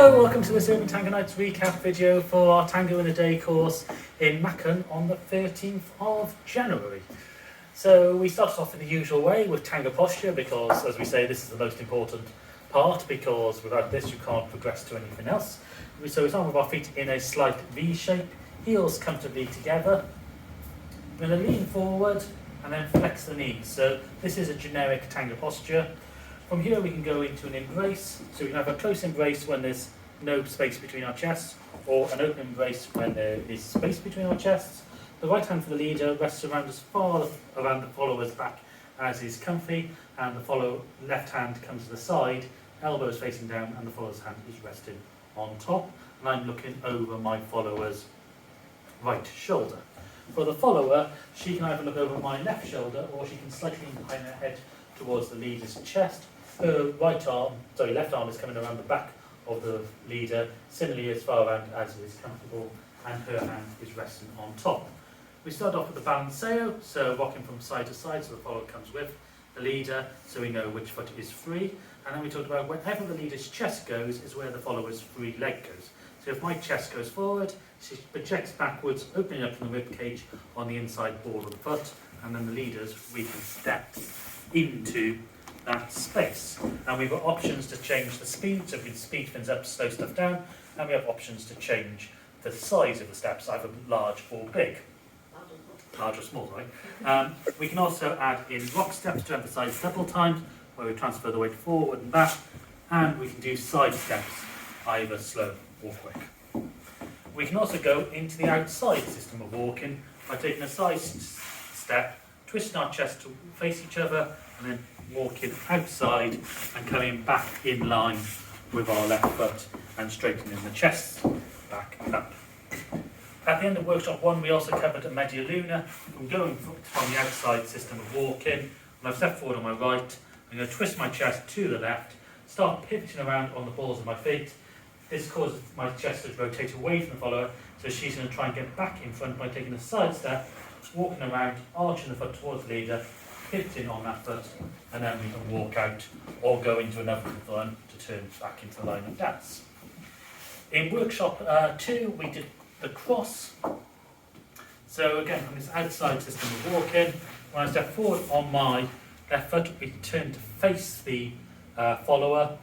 Hello, welcome to this Urban Tango Nights recap video for our Tango in a Day course in Macon on the 13th of January. So we started off in the usual way with Tango posture because, as we say, this is the most important part because without this you can't progress to anything else. So we start with our feet in a slight V shape, heels comfortably together. We're going to lean forward and then flex the knees. So this is a generic Tango posture. From here we can go into an embrace, so we can have a close embrace when there's no space between our chests, or an open embrace when there is space between our chests. The right hand for the leader rests around as far around the follower's back as is comfy, and the left hand comes to the side, elbows facing down, and the follower's hand is resting on top, and I'm looking over my follower's right shoulder. For the follower, she can either look over my left shoulder, or she can slightly incline her head towards the leader's chest. Her left arm is coming around the back of the leader, similarly as far around as is comfortable, and her hand is resting on top. We start off with the balanceo, so rocking from side to side, so the follower comes with the leader, so we know which foot is free. And then we talked about wherever the leader's chest goes is where the follower's free leg goes. So if my chest goes forward, she projects backwards, opening up from the rib cage on the inside ball of the foot, and then the leaders, we can step into that space. And we've got options to change the speed, so we can speed things up, slow stuff down, and we have options to change the size of the steps, either large or big. Large or small, right? We can also add in rock steps to emphasize double times, where we transfer the weight forward and back, and we can do side steps, either slow or quick. We can also go into the outside system of walking by taking a side step, twisting our chest to face each other, and then walking outside and coming back in line with our left foot and straightening the chest back up. At the end of workshop 1, we also covered a media luna from going from the outside system of walking. When I step forward on my right, I'm going to twist my chest to the left, start pivoting around on the balls of my feet. This causes my chest to rotate away from the follower, so she's going to try and get back in front by taking a side step, walking around, arching the foot towards the leader, pivoting on that foot, and then we can walk out or go into another run to turn back into the line of dance. In workshop 2, we did the cross. So again, from this outside system of walking, when I step forward on my left foot, we turn to face the follower.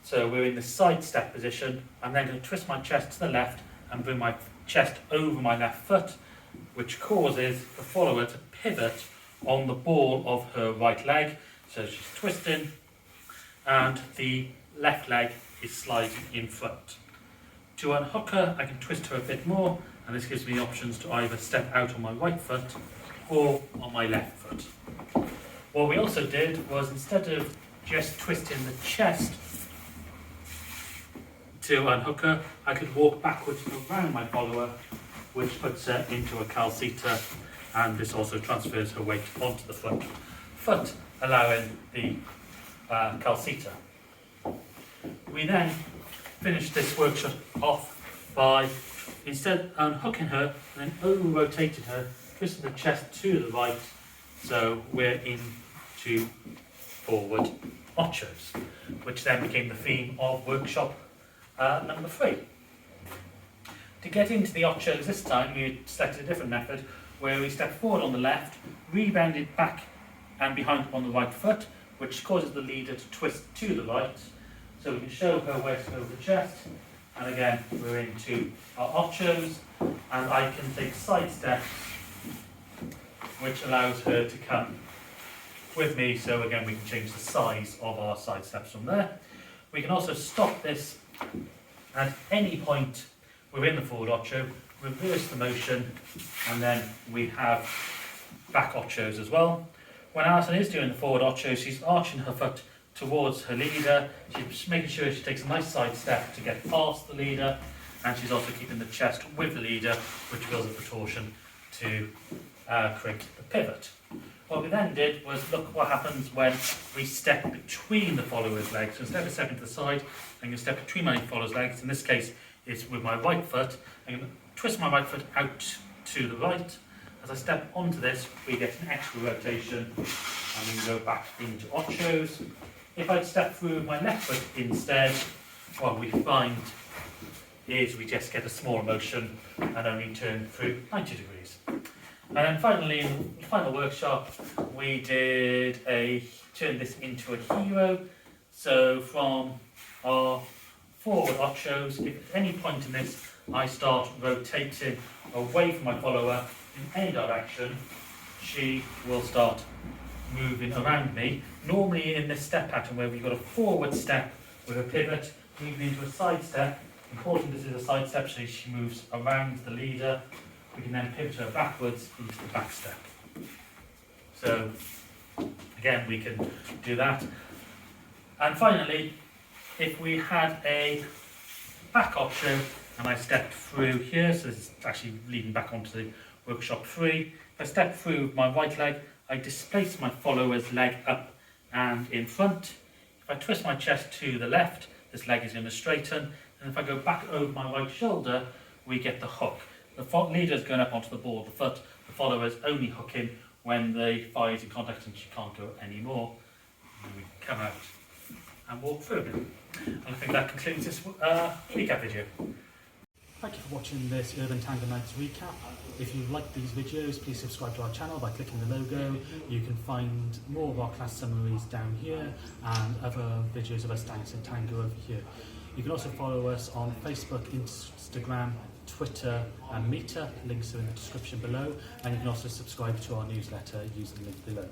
So we're in the side step position. I'm then going to twist my chest to the left and bring my chest over my left foot, which causes the follower to pivot on the ball of her right leg. So she's twisting and the left leg is sliding in front. To unhook her, I can twist her a bit more, and this gives me options to either step out on my right foot or on my left foot. What we also did was, instead of just twisting the chest to unhook her, I could walk backwards around my follower, which puts her into a calcita, and this also transfers her weight onto the front foot, allowing the calcita. We then finished this workshop off by, instead unhooking her and then over-rotating her, twisting the chest to the right, so we're into forward ochos, which then became the theme of workshop number 3. To get into the ochos this time, we selected a different method where we step forward on the left, rebounded back and behind on the right foot, which causes the leader to twist to the right. So we can show her where to go over the chest, and again we're into our ochos, and I can take side steps, which allows her to come with me, so again we can change the size of our side steps from there. We can also stop this at any point within the forward ocho, reverse the motion, and then we have back ochos as well. When Alison is doing the forward ocho, she's arching her foot towards her leader, she's making sure she takes a nice side step to get past the leader, and she's also keeping the chest with the leader, which builds a protortion to create the pivot. What we then did was look what happens when we step between the follower's legs. So instead of stepping to the side, I'm going to step between my follower's legs. In this case, it's with my right foot. I'm going to twist my right foot out to the right. As I step onto this, we get an extra rotation, and we can go back into ochos. If I step through my left foot instead, what we find is we just get a small motion and only turn through 90 degrees. And then finally, in the final workshop, we turned this into a Giro. So from our forward Ochos, if at any point in this I start rotating away from my follower in any direction, she will start moving around me. Normally in this step pattern where we've got a forward step with a pivot, moving into a side step. Important this is a side step, so she moves around the leader. We can then pivot her backwards into the back step. So again, we can do that. And finally, if we had a back Ocho and I stepped through here, so this is actually leading back onto the workshop 3. If I step through with my right leg, I displace my follower's leg up and in front. If I twist my chest to the left, this leg is going to straighten. And if I go back over my right shoulder, we get the hook. The leader is going up onto the ball of the foot. The follower is only hooking when the thigh is in contact and she can't go anymore. And we come out and walk through it. And I think that concludes this recap video. Thank you for watching this Urban Tango Nights recap. If you like these videos, please subscribe to our channel by clicking the logo. You can find more of our class summaries down here and other videos of us dancing tango over here. You can also follow us on Facebook, Instagram, Twitter and Meetup. Links are in the description below. And you can also subscribe to our newsletter using the link below.